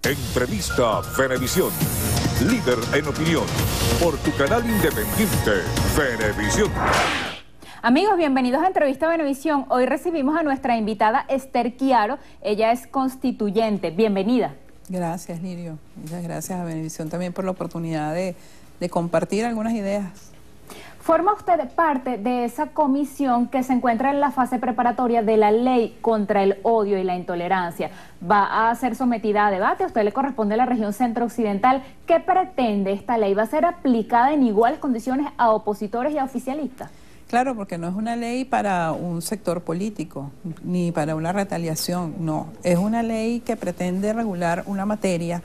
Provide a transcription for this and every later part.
Entrevista Venevisión. Líder en opinión. Por tu canal independiente, Venevisión. Amigos, bienvenidos a Entrevista Venevisión. Hoy recibimos a nuestra invitada Esther Chiaro. Ella es constituyente. Bienvenida. Gracias, Lirio. Muchas gracias a Venevisión también por la oportunidad de compartir algunas ideas. Forma usted parte de esa comisión que se encuentra en la fase preparatoria de la ley contra el odio y la intolerancia. Va a ser sometida a debate, a usted le corresponde a la región centro-occidental. ¿Qué pretende esta ley? ¿Va a ser aplicada en iguales condiciones a opositores y a oficialistas? Claro, porque no es una ley para un sector político, ni para una retaliación, no. Es una ley que pretende regular una materia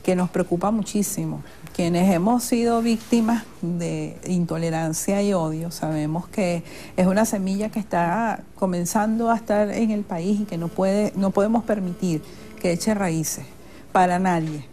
que nos preocupa muchísimo. Quienes hemos sido víctimas de intolerancia y odio, sabemos que es una semilla que está comenzando a estar en el país y que no podemos permitir que eche raíces para nadie.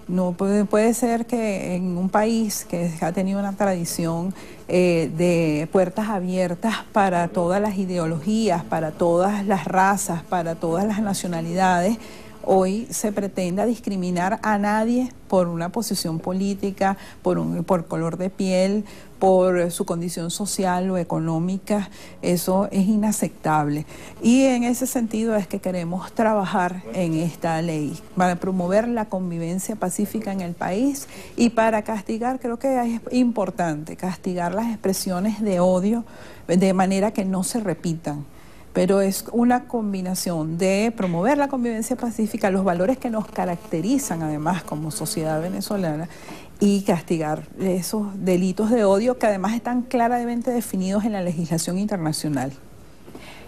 No puede ser que en un país que ha tenido una tradición de puertas abiertas para todas las ideologías, para todas las razas, para todas las nacionalidades, hoy se pretenda discriminar a nadie por una posición política, por color de piel, por su condición social o económica. Eso es inaceptable. Y en ese sentido es que queremos trabajar en esta ley, para promover la convivencia pacífica en el país y para castigar, creo que es importante, castigar las expresiones de odio de manera que no se repitan. Pero es una combinación de promover la convivencia pacífica, los valores que nos caracterizan además como sociedad venezolana, y castigar esos delitos de odio que además están claramente definidos en la legislación internacional.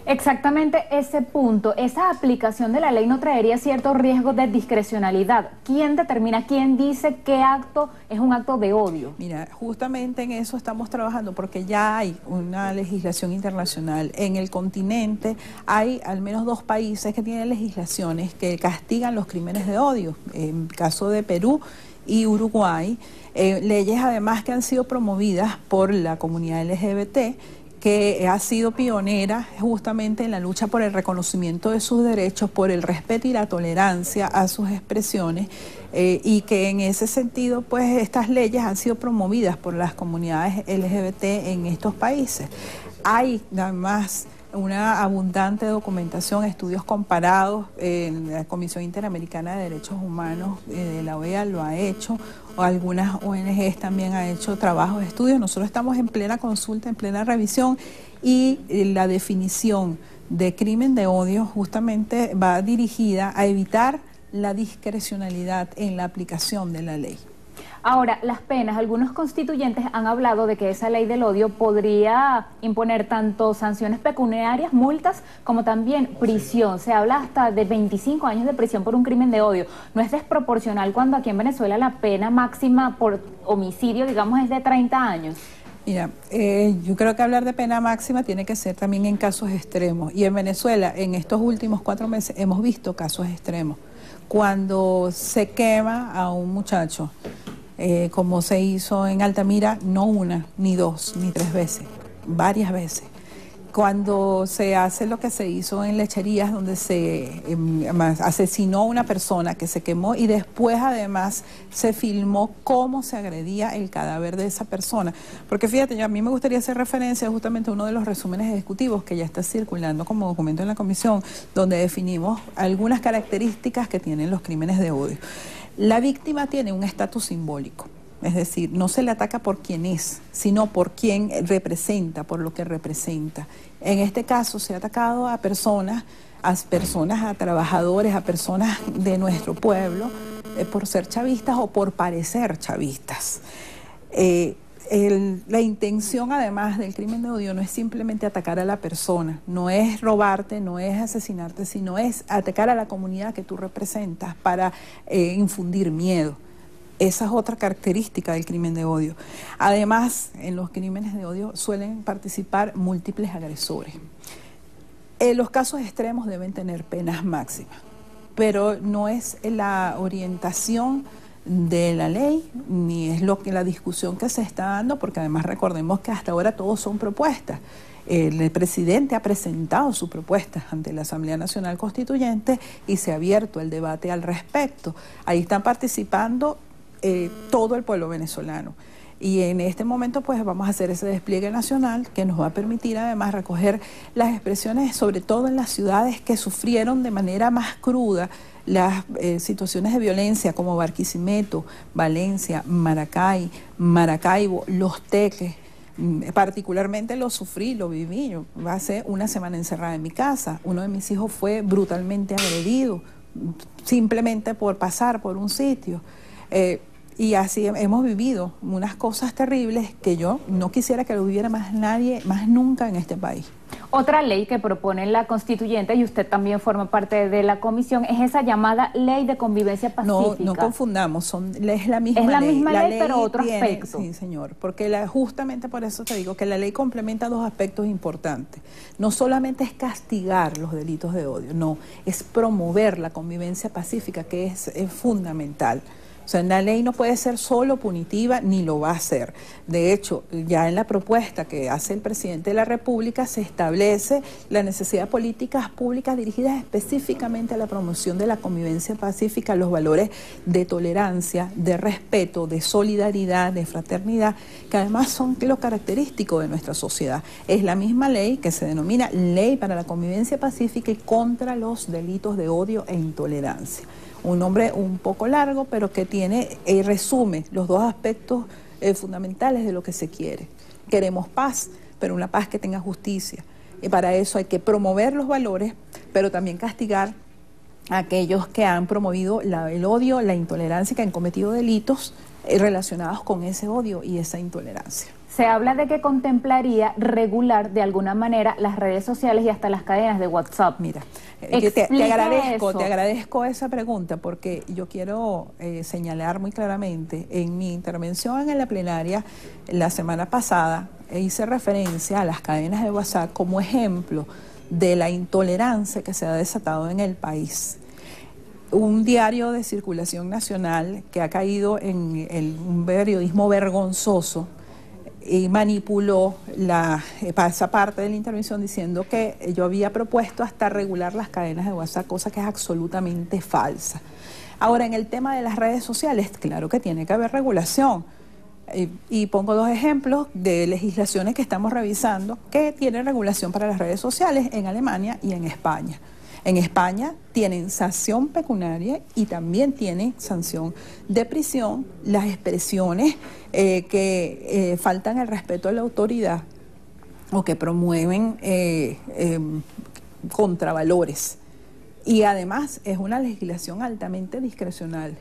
Exactamente ese punto, esa aplicación de la ley no traería ciertos riesgos de discrecionalidad. ¿Quién determina, quién dice qué acto es un acto de odio? Mira, justamente en eso estamos trabajando porque ya hay una legislación internacional. En el continente hay al menos 2 países que tienen legislaciones que castigan los crímenes de odio. En el caso de Perú y Uruguay, leyes además que han sido promovidas por la comunidad LGBT, que ha sido pionera justamente en la lucha por el reconocimiento de sus derechos, por el respeto y la tolerancia a sus expresiones, y que en ese sentido, pues estas leyes han sido promovidas por las comunidades LGBT en estos países. Hay además una abundante documentación, estudios comparados, la Comisión Interamericana de Derechos Humanos de la OEA lo ha hecho, o algunas ONGs también han hecho trabajos, estudios. Nosotros estamos en plena consulta, en plena revisión, y la definición de crimen de odio justamente va dirigida a evitar la discrecionalidad en la aplicación de la ley. Ahora, las penas, algunos constituyentes han hablado de que esa ley del odio podría imponer tanto sanciones pecuniarias, multas, como también prisión. Se habla hasta de 25 años de prisión por un crimen de odio. ¿No es desproporcional cuando aquí en Venezuela la pena máxima por homicidio, digamos, es de 30 años? Mira, yo creo que hablar de pena máxima tiene que ser también en casos extremos. Y en Venezuela, en estos últimos 4 meses, hemos visto casos extremos. Cuando se quema a un muchacho, como se hizo en Altamira, no 1, ni 2, ni 3 veces, varias veces. Cuando se hace lo que se hizo en Lecherías, donde se asesinó a una persona que se quemó y después además se filmó cómo se agredía el cadáver de esa persona. Porque fíjate, a mí me gustaría hacer referencia justamente a uno de los resúmenes ejecutivos que ya está circulando como documento en la comisión, donde definimos algunas características que tienen los crímenes de odio. La víctima tiene un estatus simbólico, es decir, no se le ataca por quién es, sino por quién representa, por lo que representa. En este caso se ha atacado a personas, a trabajadores, a personas de nuestro pueblo, por ser chavistas o por parecer chavistas. La intención además del crimen de odio no es simplemente atacar a la persona, no es robarte, no es asesinarte, sino es atacar a la comunidad que tú representas para infundir miedo. Esa es otra característica del crimen de odio. Además, en los crímenes de odio suelen participar múltiples agresores. Los casos extremos deben tener penas máximas, pero no es la orientación de la ley, ni es la discusión que se está dando, porque además recordemos que hasta ahora todos son propuestas. El presidente ha presentado su propuesta ante la Asamblea Nacional Constituyente y se ha abierto el debate al respecto. Ahí están participando todo el pueblo venezolano. Y en este momento pues vamos a hacer ese despliegue nacional que nos va a permitir además recoger las expresiones, sobre todo en las ciudades que sufrieron de manera más cruda las situaciones de violencia como Barquisimeto, Valencia, Maracay, Maracaibo, Los Teques. Particularmente lo sufrí, lo viví. Yo hace una semana encerrada en mi casa. Uno de mis hijos fue brutalmente agredido simplemente por pasar por un sitio. Y así hemos vivido unas cosas terribles que yo no quisiera que lo viviera más nadie, más nunca en este país. Otra ley que propone la constituyente, y usted también forma parte de la comisión, es esa llamada Ley de Convivencia Pacífica. No confundamos, es la misma ley. Es la misma ley, pero otro aspecto. Sí, señor, porque justamente por eso te digo que la ley complementa dos aspectos importantes. No solamente es castigar los delitos de odio, no, es promover la convivencia pacífica, que es fundamental. O sea, la ley no puede ser solo punitiva ni lo va a ser. De hecho, ya en la propuesta que hace el presidente de la República se establece la necesidad de políticas públicas dirigidas específicamente a la promoción de la convivencia pacífica, los valores de tolerancia, de respeto, de solidaridad, de fraternidad, que además son lo característico de nuestra sociedad. Es la misma ley que se denomina Ley para la Convivencia Pacífica y contra los delitos de odio e intolerancia. Un nombre un poco largo, pero que tiene y resume los dos aspectos fundamentales de lo que se quiere. Queremos paz, pero una paz que tenga justicia. Y para eso hay que promover los valores, pero también castigar a aquellos que han promovido el odio, la intolerancia, que han cometido delitos relacionados con ese odio y esa intolerancia. Se habla de que contemplaría regular de alguna manera las redes sociales y hasta las cadenas de WhatsApp. Mira, te agradezco esa pregunta porque yo quiero señalar muy claramente en mi intervención en la plenaria la semana pasada hice referencia a las cadenas de WhatsApp como ejemplo de la intolerancia que se ha desatado en el país. Un diario de circulación nacional que ha caído en un periodismo vergonzoso y manipuló esa parte de la intervención diciendo que yo había propuesto hasta regular las cadenas de WhatsApp, cosa que es absolutamente falsa. Ahora, en el tema de las redes sociales, claro que tiene que haber regulación. Y pongo dos ejemplos de legislaciones que estamos revisando que tienen regulación para las redes sociales en Alemania y en España. En España tienen sanción pecuniaria y también tienen sanción de prisión las expresiones que faltan el respeto a la autoridad o que promueven contravalores. Y además es una legislación altamente discrecional.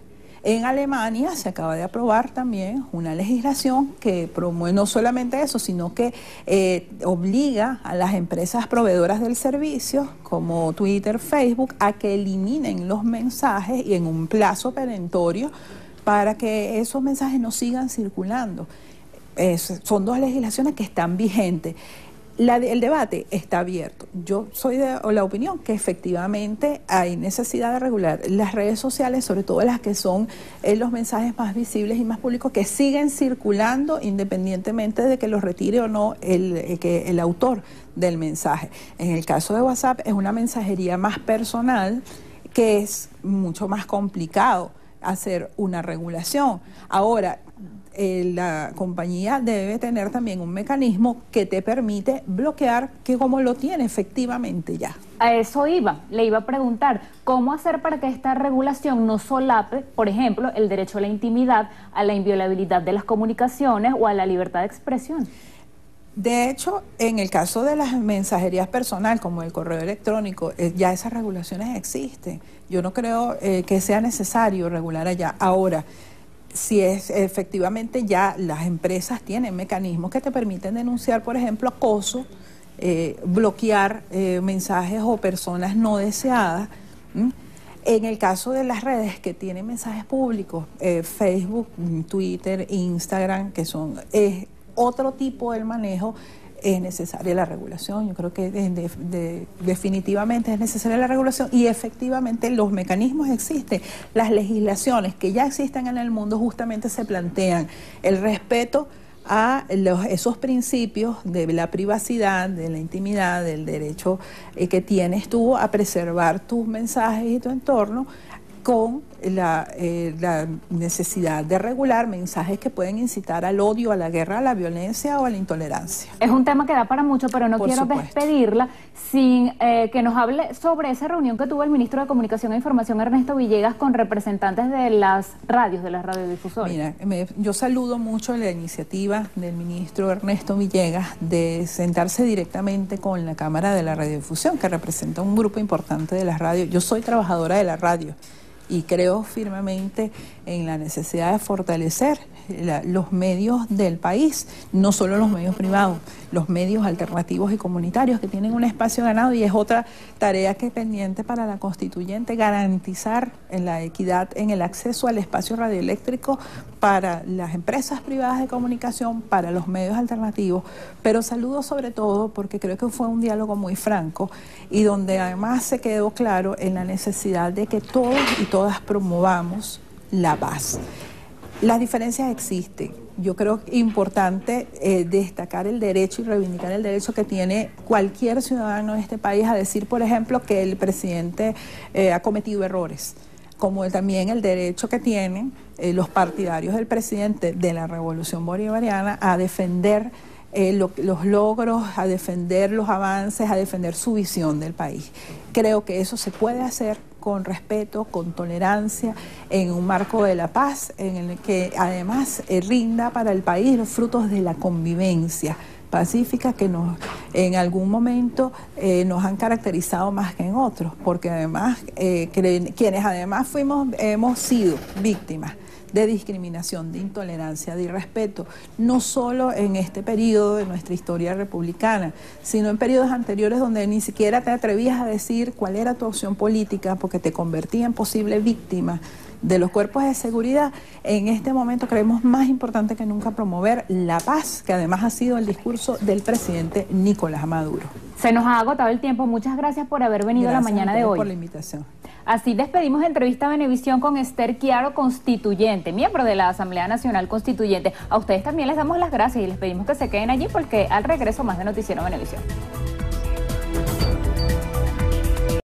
En Alemania se acaba de aprobar también una legislación que promueve no solamente eso, sino que obliga a las empresas proveedoras del servicio, como Twitter, Facebook, a que eliminen los mensajes y en un plazo perentorio para que esos mensajes no sigan circulando. Son dos legislaciones que están vigentes. El debate está abierto. Yo soy de la opinión que efectivamente hay necesidad de regular las redes sociales, sobre todo las que son los mensajes más visibles y más públicos, que siguen circulando independientemente de que los retire o no el autor del mensaje. En el caso de WhatsApp es una mensajería más personal que es mucho más complicado hacer una regulación. Ahora, la compañía debe tener también un mecanismo que te permite bloquear, que como lo tiene efectivamente ya. A eso le iba a preguntar, ¿cómo hacer para que esta regulación no solape, por ejemplo, el derecho a la intimidad, a la inviolabilidad de las comunicaciones o a la libertad de expresión? De hecho, en el caso de las mensajerías personal, como el correo electrónico, ya esas regulaciones existen. Yo no creo que sea necesario regular allá. Ahora, si es efectivamente ya las empresas tienen mecanismos que te permiten denunciar, por ejemplo, acoso, bloquear mensajes o personas no deseadas. En el caso de las redes que tienen mensajes públicos, Facebook, Twitter, Instagram, que son otro tipo de manejo, es necesaria la regulación. Yo creo que definitivamente es necesaria la regulación y efectivamente los mecanismos existen. Las legislaciones que ya existen en el mundo justamente se plantean el respeto a esos principios de la privacidad, de la intimidad, del derecho que tienes tú a preservar tus mensajes y tu entorno, con la necesidad de regular mensajes que pueden incitar al odio, a la guerra, a la violencia o a la intolerancia. Es un tema que da para mucho, pero no Por quiero supuesto. despedirla sin que nos hable sobre esa reunión que tuvo el ministro de Comunicación e Información, Ernesto Villegas, con representantes de las radios, de las radiodifusoras. Mira, yo saludo mucho la iniciativa del ministro Ernesto Villegas de sentarse directamente con la Cámara de la Radiodifusión, que representa un grupo importante de las radios. Yo soy trabajadora de la radio y creo firmemente en la necesidad de fortalecer los medios del país, no solo los medios privados, los medios alternativos y comunitarios que tienen un espacio ganado, y es otra tarea que es pendiente para la constituyente, garantizar la equidad en el acceso al espacio radioeléctrico para las empresas privadas de comunicación, para los medios alternativos, pero saludo sobre todo porque creo que fue un diálogo muy franco y donde además se quedó claro en la necesidad de que todos y todas promovamos la paz. Las diferencias existen. Yo creo que es importante destacar el derecho y reivindicar el derecho que tiene cualquier ciudadano de este país a decir, por ejemplo, que el presidente ha cometido errores, como también el derecho que tienen los partidarios del presidente de la Revolución Bolivariana a defender los logros, a defender los avances, a defender su visión del país. Creo que eso se puede hacer con respeto, con tolerancia, en un marco de la paz, en el que además rinda para el país los frutos de la convivencia pacífica que en algún momento nos han caracterizado más que en otros, porque además quienes además hemos sido víctimas de discriminación, de intolerancia, de irrespeto, no solo en este periodo de nuestra historia republicana, sino en periodos anteriores donde ni siquiera te atrevías a decir cuál era tu opción política porque te convertía en posible víctima de los cuerpos de seguridad. En este momento creemos más importante que nunca promover la paz, que además ha sido el discurso del presidente Nicolás Maduro. Se nos ha agotado el tiempo. Muchas gracias por haber venido Gracias la mañana de hoy. por la invitación. Así despedimos entrevista a Venevisión con Esther Chiaro, constituyente, miembro de la Asamblea Nacional Constituyente. A ustedes también les damos las gracias y les pedimos que se queden allí porque al regreso más de Noticiero Venevisión.